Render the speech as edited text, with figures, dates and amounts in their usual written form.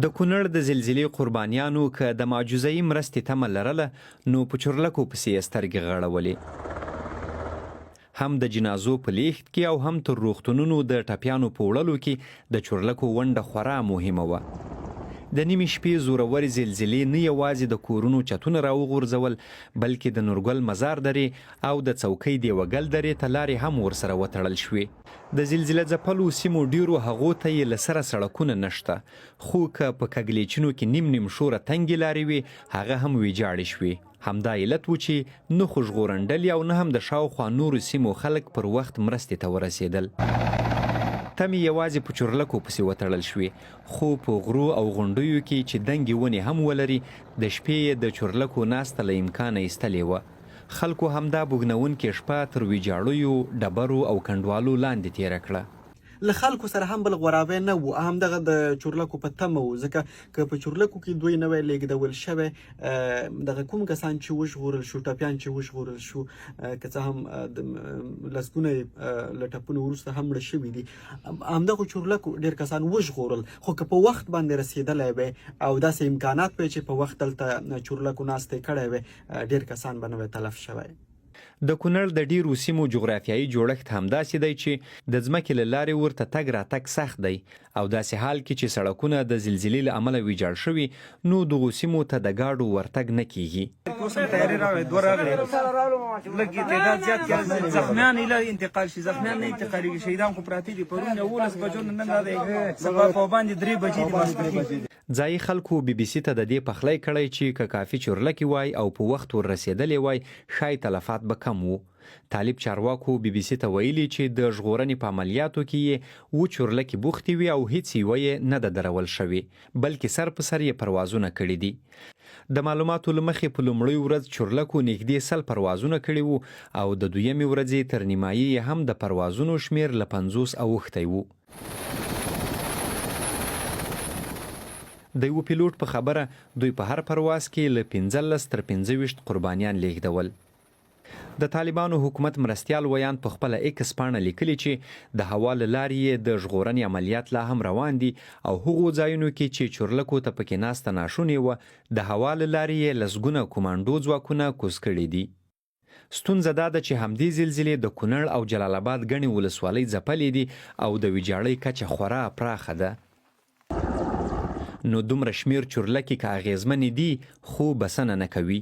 د کونړ د زلزلې قربانیانو که د معجزه‌ایي مرستې تمه لرله نو په چورلکو پسې یې سترګې غړولې. هم د جنازو په لیږد کې او هم تر روغتونونو د ټپیانو په وړلو کې د چورلکو ونډه خورا مهمه وه. د نیمې شپې زورورې زلزلې نه یوازې د کورونو چتونه راوغورځول بلکې د نورګل مزار درې او د څوکۍ دیوګل درې ته لارې هم ورسره وتړل شوې. د زلزلځپلو سیمو ډیرو هغو ته یې له سره سړکونه نشته، خو که په کږلېچونو کې نیم شوره تنګې لارې وي هغه هم ویجاړې شوې. همدا علت و چې نه خو ژغورنډلې او نه هم د شاوخوا نورو سیمو خلک پر وخت مرستې ته ورسېدل. تمې یوازې په چورلکو پسې وتړل شوې، خو په غرو او غونډیو کې چې دنګې ونې هم ولري د شپې یې د چورلکو ناسته له امکانه ایستلې وه. خلکو همدا بوږنونکې شپه تر ویجاړیو، ډبرو او کنډوالو لاندې تېره کړه. له خلکو سره هم بل غورابی نه و، همدغه د چورلکو په تمه و، ځکه که په چورلکو کې دوی نه وی لیږدول شوی دغه کوم کسان چې وژغورل شو، ټپیان چې وژغورل شو، که څه هم لسګونه له ټپونو وروسته هم مړه شوي دي، همدغو چورلکو ډېر کسان وژغورل. خو که په وخت باندې رسېدلی وی او داسې امکانات وی چې په وخت دلته چورلکو ناستې کړی وی، ډېر کسان به نه وی تلف شوی. د کونړ د ډیرو سیمو جغرافیایي جوړښت همداسې دی چې د ځمکې له لارې ورته تګ راتګ سخت دی، او داسې حال کې چې سړکونه د زلزلې له امله ویجاړ شوي نو دغو سیمو ته د ګاډو ورتګ نه کیږي. زخمیان ایله انتقال شي، زخمیان نه انتقالیږي، شهیدان خو پراته دي. پرون 11 بجو نن راځي، سبا په باندې 3 بجې دي. ځایي خلکو بي بي سي ته د دې پخلی کړی چې که کافي چورلکې وای او په وخت ور رسېدلې وای ښایي تلفات به کم وو. طالب چارواکو بي بي سي ته ویلي چې د ژغورنې په عملیاتو کې یې چورلکې بوختې وي او هیڅ یوه یې نه ده درول شوې، بلکې سر په سر یې پروازونه کړي دي. د معلوماتو له مخې په لومړۍ ورځ چورلکو نږدې 100 پروازونه کړي وو او د دویمې ورځې تر نیمایي یې هم د پروازونو شمیر له 50 اوښتی وو. د یو پیلوټ په خبره دوی په هر پرواز کې له 15 تر 25 قربانیان لیږدول. د طالبانو حکومت مرستیال ویان په خپله ایکس پاڼه لیکلي چې د هوا له لارې یې د ژغورنې عملیات لا هم روان دي او هغو ځایونو کې چې چورلکو ته پکې ناسته ناشونې وه د هوا له لارې یې لسګونه کمانډو ځواکونه کوز کړي دي. ستونزه دا ده چې همدې زلزلې د کونړ او جلال آباد ګڼې ولسوالۍ ځپلې دي او د ویجاړۍ کچه خورا پراخه ده. نو دومره شمیر چورلکې که اغیزمنې دي خو بسنه نه کوي.